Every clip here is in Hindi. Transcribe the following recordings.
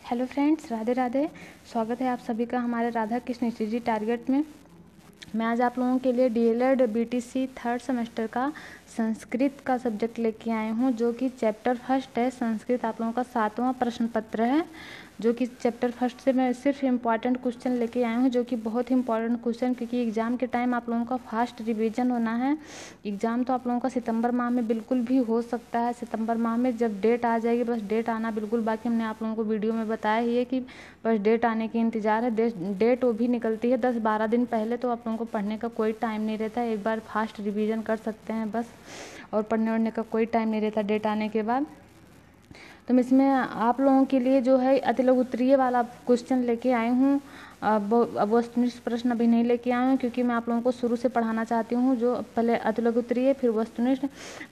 Hello friends, Radhe Radhe. स्वागत है आप सभी का हमारे राधा कृष्ण जी टारगेट में। मैं आज आप लोगों के लिए डीएलएड बीटीसी थर्ड सेमेस्टर का संस्कृत का सब्जेक्ट लेके आई हूँ, जो कि चैप्टर फर्स्ट है। संस्कृत आप लोगों का 7वां प्रश्न पत्र है, जो कि चैप्टर फर्स्ट से मैं सिर्फ इम्पॉर्टेंट क्वेश्चन लेके आई हूँ, जो कि बहुत ही इंपॉर्टेंट क्वेश्चन, क्योंकि एग्ज़ाम के टाइम आप लोगों का फास्ट रिवीजन होना है। एग्ज़ाम तो आप लोगों का सितंबर माह में बिल्कुल भी हो सकता है। सितंबर माह में जब डेट आ जाएगी, बस डेट आना बिल्कुल बाकी। हमने आप लोगों को वीडियो में बताया ही है कि बस डेट आने की इंतज़ार है। डेट वो भी निकलती है 10-12 दिन पहले, तो आप लोगों को पढ़ने का कोई टाइम नहीं रहता है। एक बार फास्ट रिवीजन कर सकते हैं बस, और पढ़ने वढ़ने का कोई टाइम नहीं रहता डेट आने के बाद। तो मैं इसमें आप लोगों के लिए जो है अति लघु उत्तरीय वाला क्वेश्चन लेके आई हूँ। अब वस्तुनिष्ठ प्रश्न अभी नहीं लेके आई हूँ, क्योंकि मैं आप लोगों को शुरू से पढ़ाना चाहती हूँ, जो पहले अति लघु उत्तरीय फिर वस्तुनिष्ठ।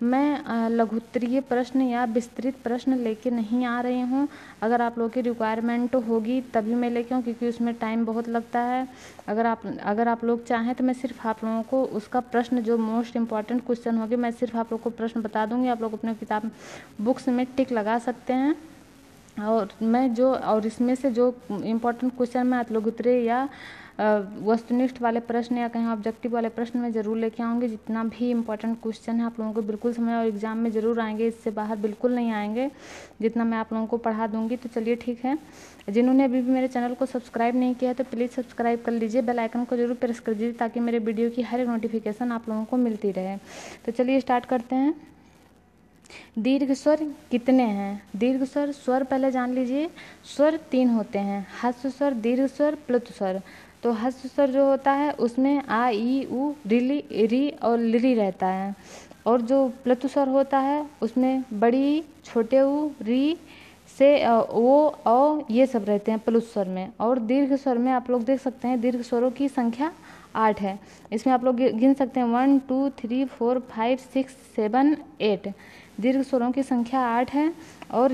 मैं लघु उत्तरीय प्रश्न या विस्तृत प्रश्न लेके नहीं आ रही हूँ। अगर आप लोगों की रिक्वायरमेंट होगी तभी मैं लेके आऊँ, क्योंकि उसमें टाइम बहुत लगता है। अगर आप लोग चाहें तो मैं सिर्फ आप लोगों को उसका प्रश्न, जो मोस्ट इंपॉर्टेंट क्वेश्चन होगी, मैं सिर्फ आप लोग को प्रश्न बता दूँगी। आप लोग अपने किताब बुक्स में टिक लगा सकते हैं। और इसमें से जो इम्पोर्टेंट क्वेश्चन मैं अति लघु उत्तरीय या वस्तुनिष्ठ वाले प्रश्न या कहीं ऑब्जेक्टिव वाले प्रश्न में ज़रूर लेके आऊँगी। जितना भी इम्पोर्टेंट क्वेश्चन है आप लोगों को बिल्कुल समझ और एग्जाम में ज़रूर आएंगे, इससे बाहर बिल्कुल नहीं आएंगे जितना मैं आप लोगों को पढ़ा दूँगी। तो चलिए ठीक है, जिन्होंने अभी भी मेरे चैनल को सब्सक्राइब नहीं किया है तो प्लीज़ सब्सक्राइब कर लीजिए, बेल आइकन को जरूर प्रेस कर दीजिए, ताकि मेरे वीडियो की हर एक नोटिफिकेशन आप लोगों को मिलती रहे। तो चलिए स्टार्ट करते हैं। दीर्घ स्वर कितने हैं? दीर्घ स्वर पहले जान लीजिए। स्वर 3 होते हैं, ह्रस्व स्वर, दीर्घ स्वर, प्लुत स्वर। तो ह्रस्व स्वर जो होता है उसमें आ, ई, उ, री और लिरी रहता है। और जो प्लुत स्वर होता है उसमें बड़ी, छोटे उ, री से ओ, औ, ये सब रहते हैं प्लुत स्वर में। और दीर्घ स्वर में आप लोग देख सकते हैं दीर्घ स्वरों की संख्या 8 है। इसमें आप लोग गिन सकते हैं 1 2 3 4 5 6 7 8। दीर्घ स्वरों की संख्या 8 है। और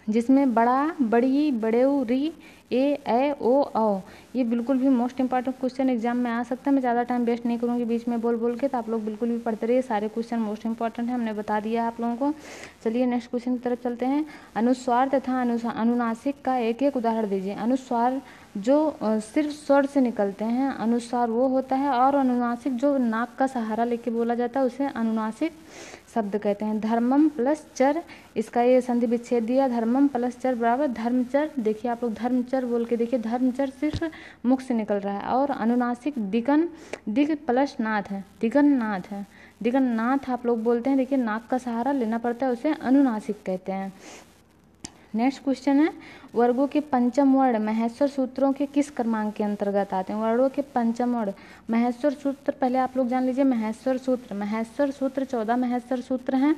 जिसमें बड़ा, बड़ी, बड़ेऊ, री, ए, ओ, औ, ये बिल्कुल भी मोस्ट इंपॉर्टेंट क्वेश्चन एग्जाम में आ सकता है। मैं ज़्यादा टाइम वेस्ट नहीं करूँगी बीच में बोल के, तो आप लोग बिल्कुल भी पढ़ते रहिए। सारे क्वेश्चन मोस्ट इंपॉर्टेंट है, हमने बता दिया आप लोगों को। चलिए नेक्स्ट क्वेश्चन की तरफ चलते हैं। अनुस्वार तथा अनुनासिक का एक एक उदाहरण दीजिए। अनुस्वार जो सिर्फ स्वर से निकलते हैं, अनुस्वार वो होता है, और अनुनासिक जो नाक का सहारा लेके बोला जाता है उसे अनुनासिक शब्द कहते हैं। धर्मम प्लस चर, इसका ये संधि विच्छेद दिया, धर्मम प्लस चर बराबर धर्मचर। देखिए आप लोग धर्मचर बोल के देखिए, धर्मचर सिर्फ मुख से निकल रहा है। और अनुनासिक दिग प्लस नाथ है, दिगन्नाथ है। दिगन्नाथ आप लोग बोलते हैं, देखिए नाक का सहारा लेना पड़ता है, उसे अनुनासिक कहते हैं। नेक्स्ट क्वेश्चन है, वर्गों के पंचम वर्ण महेश्वर सूत्रों के किस क्रमांक के अंतर्गत आते हैं? वर्गों के पंचम वर्ण महेश्वर सूत्र पहले आप लोग जान लीजिए। महेश्वर सूत्र 14 महेश्वर सूत्र हैं,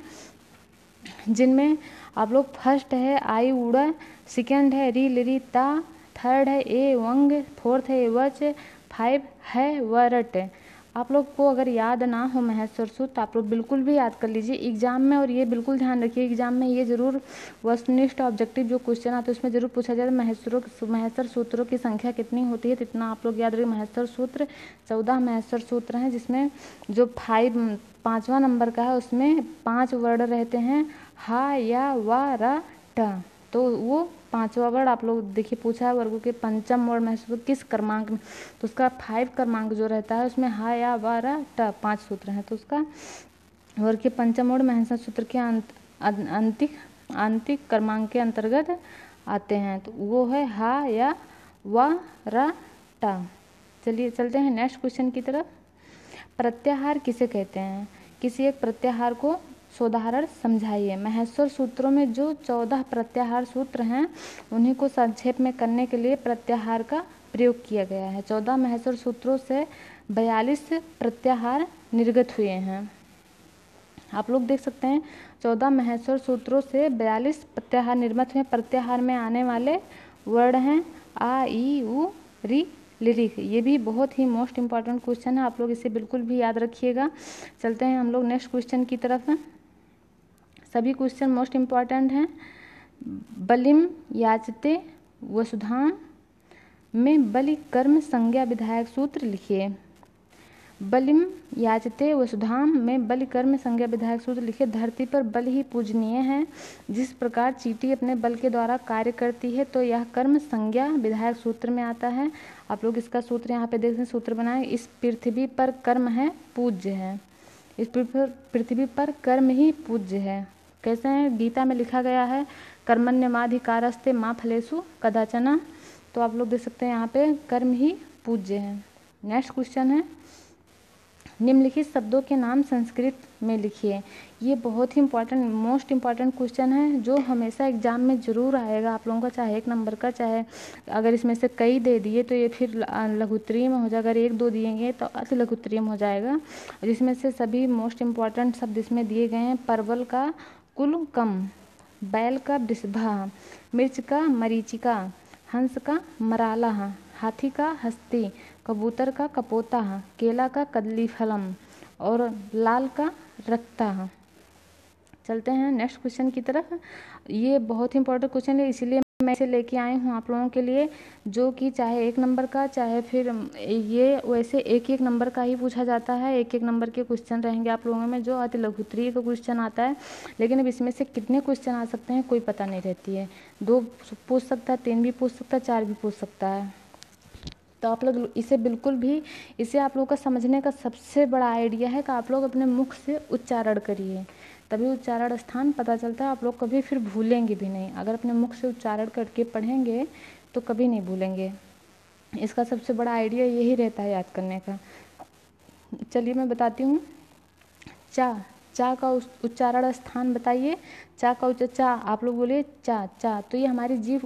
जिनमें आप लोग फर्स्ट है आई उड़ा, सेकेंड है री लिरी ता, थर्ड है ए वंग, फोर्थ है वच, 5 है वरट। आप लोग को अगर याद ना हो महेश्वर सूत्र तो आप लोग बिल्कुल भी याद कर लीजिए एग्जाम में। और ये बिल्कुल ध्यान रखिए एग्जाम में ये जरूर वस्तुनिष्ठ ऑब्जेक्टिव जो क्वेश्चन आता है उसमें जरूर पूछा जाए महेश्वर सूत्रों की संख्या कितनी होती है, तो इतना आप लोग याद रखिए। महेश्वर सूत्र 14 महेश्वर सूत्र हैं, जिसमें जो 5वां नंबर का है उसमें 5 वर्ड रहते हैं, हा, या, वा, रा, ट। तो वो 5वां वर्ड आप लोग देखिए पूछा है वर्गों के पंचम वर्ण महसूस किस क्रमांक में, तो उसका 5 क्रमांक जो रहता है उसमें हा, या, वा, रा, ट 5 सूत्र हैं। तो उसका वर्ग के पंचम वर्ण महसूस सूत्र के आंतिक क्रमांक के अंतर्गत आते हैं, तो वो है हा, या, वा, रा, ट। चलिए चलते हैं नेक्स्ट क्वेश्चन की तरफ। प्रत्याहार किसे कहते हैं? किसी एक प्रत्याहार को सोदाहरण समझाइए। महेश्वर सूत्रों में जो 14 प्रत्याहार सूत्र हैं उन्हीं को संक्षेप में करने के लिए प्रत्याहार का प्रयोग किया गया है। 14 महेश्वर सूत्रों से 42 प्रत्याहार निर्गत हुए हैं। आप लोग देख सकते हैं 14 महेश्वर सूत्रों से 42 प्रत्याहार निर्मित हुए। प्रत्याहार में आने वाले वर्ड हैं आ, ई, उ, री, लिरिक। ये भी बहुत ही मोस्ट इंपॉर्टेंट क्वेश्चन है, आप लोग इसे बिल्कुल भी याद रखिएगा। चलते हैं हम लोग नेक्स्ट क्वेश्चन की तरफ। सभी क्वेश्चन मोस्ट इंपॉर्टेंट हैं। बलिम याचते वसुधाम में बलि कर्म संज्ञा विधायक सूत्र लिखिए। बलिम याचते वसुधाम में बलि कर्म संज्ञा विधायक सूत्र लिखे। धरती पर बल ही पूजनीय है। जिस प्रकार चींटी अपने बल के द्वारा कार्य करती है तो यह कर्म संज्ञा विधायक सूत्र में आता है। आप लोग इसका सूत्र यहाँ पे देख सकते हैं, सूत्र बनाए। इस पृथ्वी पर कर्म है पूज्य है। इस पृथ्वी पर कर्म ही पूज्य है। कैसे है? गीता में लिखा गया है कर्मण्यमाधिकारस्ते मा फलेषु कदाचन। तो आप लोग देख सकते हैं यहाँ पे कर्म ही पूज्य है। नेक्स्ट क्वेश्चन है, निम्नलिखित शब्दों के नाम संस्कृत में लिखिए। ये बहुत ही इंपॉर्टेंट, मोस्ट इम्पॉर्टेंट क्वेश्चन है जो हमेशा एग्जाम में ज़रूर आएगा आप लोगों का, चाहे 1 नंबर का, चाहे अगर इसमें से कई दे दिए तो ये फिर लघुत्तरीय में हो जाएगा। अगर 1-2 दिएंगे तो अति लघुत्तरीय में हो जाएगा। जिसमें से सभी मोस्ट इम्पॉर्टेंट शब्द इसमें दिए गए हैं। परवल का कुलकम, बैल का वृषभा, मिर्च का मरीचिका, हंस का मराला, हाथी का हस्ती, कबूतर का कपोता, केला का कदली फलम और लाल का रक्ता। चलते हैं नेक्स्ट क्वेश्चन की तरफ। ये बहुत ही इंपॉर्टेंट क्वेश्चन है, इसीलिए मैं इसे लेके आई हूँ आप लोगों के लिए, जो कि चाहे 1 नंबर का, चाहे फिर ये वैसे 1-1 नंबर का ही पूछा जाता है। 1-1 नंबर के क्वेश्चन रहेंगे आप लोगों में, जो अति लघुत्तरीय का क्वेश्चन आता है। लेकिन अब इसमें से कितने क्वेश्चन आ सकते हैं कोई पता नहीं रहती है। 2 पूछ सकता है, 3 भी पूछ सकता है, 4 भी पूछ सकता है। तो आप लोग इसे बिल्कुल भी, इसे आप लोग का समझने का सबसे बड़ा आइडिया है कि आप लोग अपने मुख से उच्चारण करिए, तभी उच्चारण स्थान पता चलता है। आप लोग कभी फिर भूलेंगे भी नहीं। अगर अपने मुख से उच्चारण करके पढ़ेंगे तो कभी नहीं भूलेंगे। इसका सबसे बड़ा आइडिया यही रहता है याद करने का। चलिए मैं बताती हूँ। चा का उच्चारण स्थान बताइए। चा का चा, आप लोग बोलिए चा। तो ये हमारी जीभ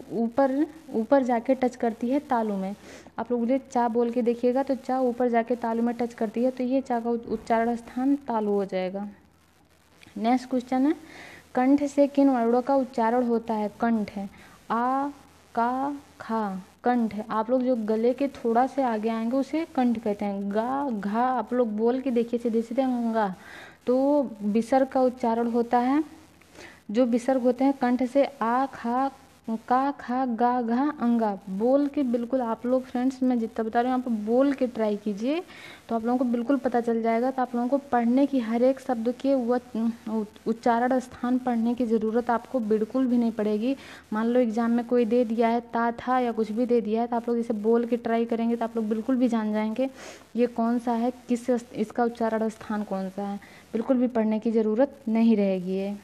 ऊपर जाके टच करती है तालू में। आप लोग बोलिए चा बोल के देखिएगा, तो चा ऊपर जाके तालू में टच करती है, तो ये चा का उच्चारण स्थान तालू हो जाएगा। नेक्स्ट क्वेश्चन है, कंठ से किन वर्णों का उच्चारण होता है? कंठ है आ, का, खा, कंठ है। आप लोग जो गले के थोड़ा से आगे आएंगे उसे कंठ कहते हैं। गा, घा, आप लोग बोल के देखिए सीधे सीधे अंगा। तो विसर्ग का उच्चारण होता है, जो विसर्ग होते हैं कंठ से आ, खा, का, खा, गा, घा, अंगा। बोल के बिल्कुल आप लोग, फ्रेंड्स मैं जितना बता रही हूँ आप बोल के ट्राई कीजिए, तो आप लोगों को बिल्कुल पता चल जाएगा। तो आप लोगों को पढ़ने की हर एक शब्द के उच्चारण स्थान पढ़ने की ज़रूरत आपको बिल्कुल भी नहीं पड़ेगी। मान लो एग्जाम में कोई दे दिया है ता, था या कुछ भी दे दिया है, तो आप लोग इसे बोल के ट्राई करेंगे तो आप लोग बिल्कुल भी जान जाएंगे ये कौन सा है, किस इसका उच्चारण स्थान कौन सा है। बिल्कुल भी पढ़ने की ज़रूरत नहीं रहेगी ये।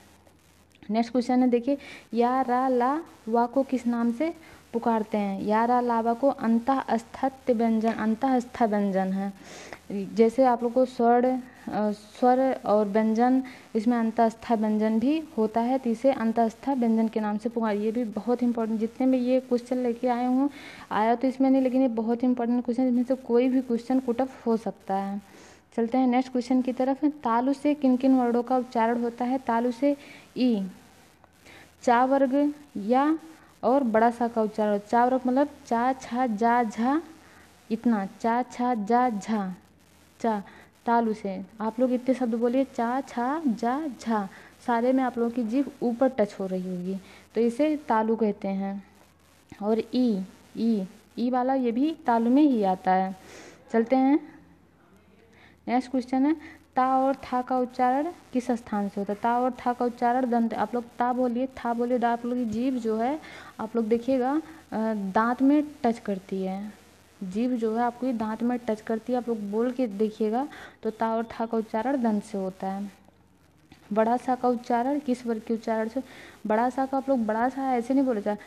नेक्स्ट क्वेश्चन है, देखिए या रा ला वा को किस नाम से पुकारते हैं? या रा ला वा को अंतःस्थ व्यंजन है। जैसे आप लोग को स्वर और व्यंजन, इसमें अंतःस्थ व्यंजन भी होता है, तो इसे अंतःस्थ व्यंजन के नाम से पुकारिए। ये भी बहुत इंपॉर्टेंट, जितने में ये क्वेश्चन लेके आया तो इसमें नहीं, लेकिन ये बहुत इंपॉर्टेंट क्वेश्चन, इसमें से कोई भी क्वेश्चन पुट अप हो सकता है। चलते हैं नेक्स्ट क्वेश्चन की तरफ। तालु से किन किन वर्णों का उच्चारण होता है? तालु से ई, चा वर्ग या और बड़ा सा का उच्चारण। चा वर्ग मतलब चा, छा, जा, झा, इतना, चा, छा, जा, झा, चा। तालु से आप लोग इतने शब्द बोलिए, चा, छा, जा, झा, सारे में आप लोगों की जीभ ऊपर टच हो रही होगी, तो इसे तालु कहते हैं। और ई वाला ये भी तालु में ही आता है। चलते हैं नेक्स्ट क्वेश्चन है, ता और था का उच्चारण किस स्थान से होता है? ता और था का उच्चारण दंत। आप लोग ता बोलिए, था बोलिए, आप लोग की जीभ जो है आप लोग देखिएगा दांत में टच करती है। जीभ जो है आपकी दांत में टच करती है, आप लोग बोल के देखिएगा। तो ता और था का उच्चारण दंत से होता है। बड़ा सा का उच्चारण किस वर्ग के उच्चारण से? बड़ा सा का आप लोग बड़ा सा ऐसे नहीं बोला जाता,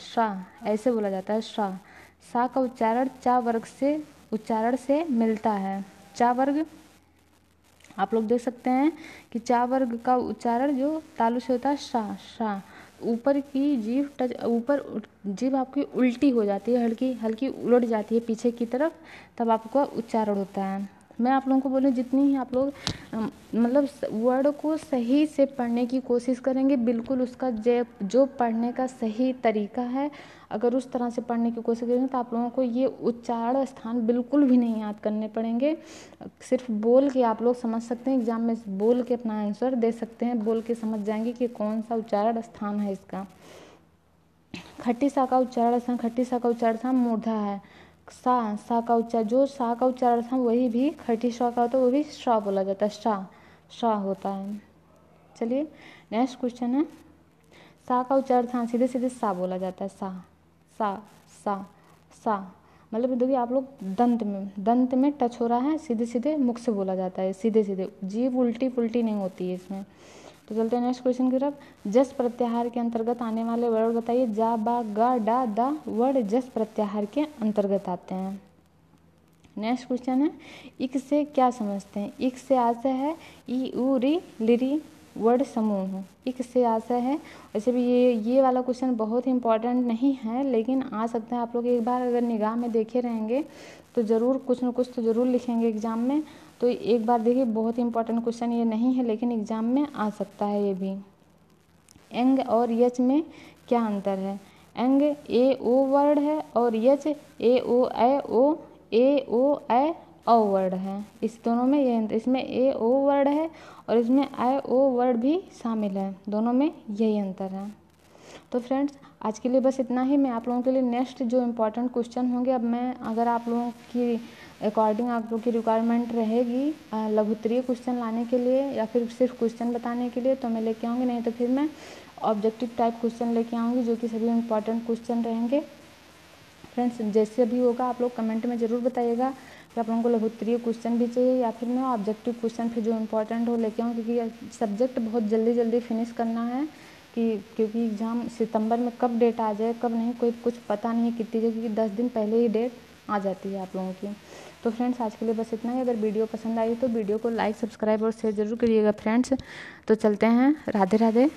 शा ऐसे बोला जाता है, सा का उच्चारण चा वर्ग से उच्चारण से मिलता है। चा वर्ग आप लोग देख सकते हैं कि चा वर्ग का उच्चारण जो तालु से होता है शा। ऊपर की जीभ टच, ऊपर जीभ आपकी उल्टी हो जाती है, हल्की हल्की उलट जाती है पीछे की तरफ, तब आपका उच्चारण होता है। मैं आप लोगों को बोलूँ जितनी ही आप लोग मतलब वर्ड को सही से पढ़ने की कोशिश करेंगे, बिल्कुल उसका जो पढ़ने का सही तरीका है, अगर उस तरह से पढ़ने की कोशिश करेंगे तो आप लोगों को ये उच्चारण स्थान बिल्कुल भी नहीं याद करने पड़ेंगे। सिर्फ बोल के आप लोग समझ सकते हैं, एग्जाम में बोल के अपना आंसर दे सकते हैं, बोल के समझ जाएंगे कि कौन सा उच्चारण स्थान है इसका। खट्टी सा का उच्चारण स्थान, खट्टी सा का उच्चारण स्थान मूर्धा है। सा का उच्चारण, जो सा का उच्चारण था वही भी खटी श का होता है, वो भी श बोला जाता है, श होता है। चलिए नेक्स्ट क्वेश्चन है, सा का उच्चारण था सीधे सीधे सा बोला जाता है, सा मतलब देखिए आप लोग दंत में टच हो रहा है, सीधे सीधे मुख से बोला जाता है, सीधे सीधे, जीभ उल्टी पुल्टी नहीं होती है इसमें। तो चलते हैं नेक्स्ट क्वेश्चन की तरफ। जस प्रत्याहार के अंतर्गत आने वाले वर्ड बताइए। जा, बा, गा, डा, दा वर्ड जस प्रत्याहार के अंतर्गत आते हैं। नेक्स्ट क्वेश्चन है, इक से क्या समझते हैं। इक से आशय है ई उ री लिरी वर्ड समूह। इक से आशय है, वैसे भी ये वाला क्वेश्चन बहुत ही इंपॉर्टेंट नहीं है, लेकिन आ सकता है आप लोग एक बार अगर निगाह में देखे रहेंगे तो ज़रूर कुछ न कुछ तो ज़रूर लिखेंगे एग्जाम में। तो एक बार देखिए, बहुत ही इंपॉर्टेंट क्वेश्चन ये नहीं है, लेकिन एग्जाम में आ सकता है ये भी। एंग और यच में क्या अंतर है। एंग ए ओ वर्ड है और यच ए ओ ए ओ वर्ड है। इस दोनों में ये, इसमें ए ओ वर्ड है और इसमें ए ओ वर्ड भी शामिल है, दोनों में यही अंतर है। तो फ्रेंड्स आज के लिए बस इतना ही। मैं आप लोगों के लिए नेक्स्ट जो इम्पोर्टेंट क्वेश्चन होंगे, अब मैं अगर आप लोगों की अकॉर्डिंग आप लोगों की रिक्वायरमेंट रहेगी लघुत्तरीय क्वेश्चन लाने के लिए या फिर सिर्फ क्वेश्चन बताने के लिए, तो मैं लेके आऊँगी, नहीं तो फिर मैं ऑब्जेक्टिव टाइप क्वेश्चन लेके आऊँगी जो कि सभी इम्पॉर्टेंट क्वेश्चन रहेंगे। फ्रेंड्स जैसे भी होगा आप लोग कमेंट में ज़रूर बताइएगा कि आप लोगों को लघुत्तरीय क्वेश्चन भी चाहिए या फिर मैं ऑब्जेक्टिव क्वेश्चन फिर जो इम्पोर्टेंट हो लेके आऊँ, क्योंकि सब्जेक्ट बहुत जल्दी फिनिश करना है क्योंकि एग्ज़ाम सितंबर में कब डेट आ जाए कब नहीं कोई कुछ पता नहीं कितनी जगह, क्योंकि 10 दिन पहले ही डेट आ जाती है आप लोगों की। तो फ्रेंड्स आज के लिए बस इतना ही। अगर वीडियो पसंद आई तो वीडियो को लाइक सब्सक्राइब और शेयर ज़रूर करिएगा फ्रेंड्स। तो चलते हैं, राधे राधे।